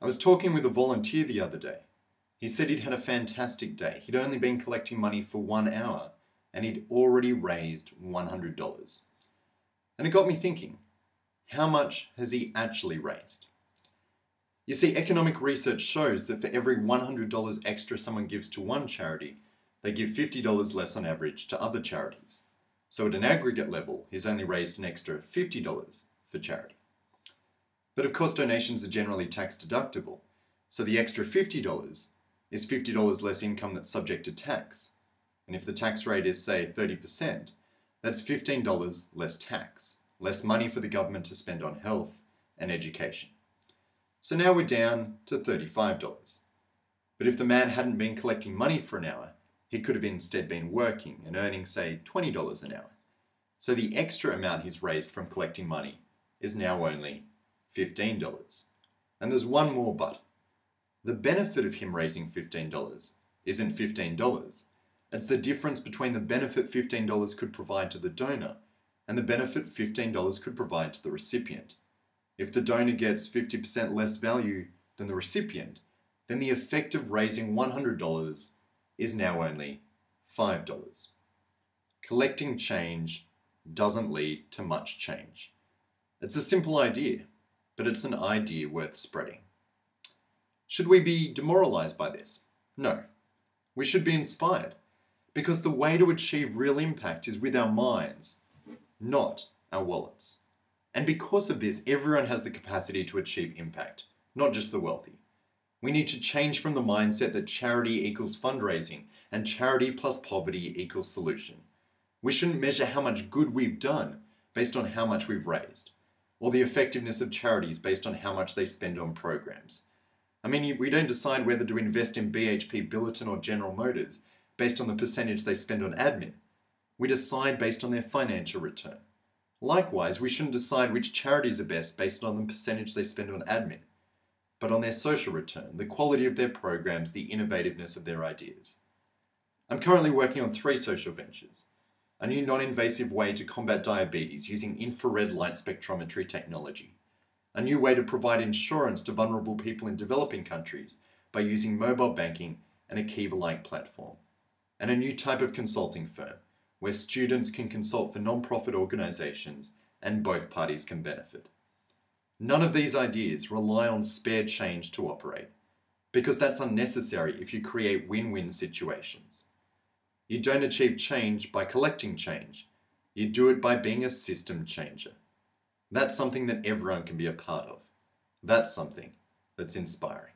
I was talking with a volunteer the other day. He said he'd had a fantastic day. He'd only been collecting money for 1 hour and he'd already raised $100. And it got me thinking, how much has he actually raised? You see, economic research shows that for every $100 extra someone gives to one charity, they give $50 less on average to other charities. So at an aggregate level, he's only raised an extra $50 for charity. But of course, donations are generally tax deductible, so the extra $50 is $50 less income that's subject to tax. And if the tax rate is, say, 30%, that's $15 less tax, less money for the government to spend on health and education. So now we're down to $35. But if the man hadn't been collecting money for an hour, he could have instead been working and earning, say, $20 an hour. So the extra amount he's raised from collecting money is now only $15. And there's one more but. The benefit of him raising $15 isn't $15. It's the difference between the benefit $15 could provide to the donor and the benefit $15 could provide to the recipient. If the donor gets 50% less value than the recipient, then the effect of raising $100 is now only $5. Collecting change doesn't lead to much change. It's a simple idea, but it's an idea worth spreading. Should we be demoralized by this? No. We should be inspired, because the way to achieve real impact is with our minds, not our wallets. And because of this, everyone has the capacity to achieve impact, not just the wealthy. We need to change from the mindset that charity equals fundraising and charity plus poverty equals solution. We shouldn't measure how much good we've done based on how much we've raised, or the effectiveness of charities based on how much they spend on programs. I mean, we don't decide whether to invest in BHP Billiton or General Motors based on the percentage they spend on admin. We decide based on their financial return. Likewise, we shouldn't decide which charities are best based on the percentage they spend on admin, but on their social return, the quality of their programs, the innovativeness of their ideas. I'm currently working on 3 social ventures. A new non-invasive way to combat diabetes using infrared light spectrometry technology. A new way to provide insurance to vulnerable people in developing countries by using mobile banking and a Kiva-like platform. And a new type of consulting firm where students can consult for non-profit organizations and both parties can benefit. None of these ideas rely on spare change to operate, because that's unnecessary if you create win-win situations. You don't achieve change by collecting change. You do it by being a system changer. That's something that everyone can be a part of. That's something that's inspiring.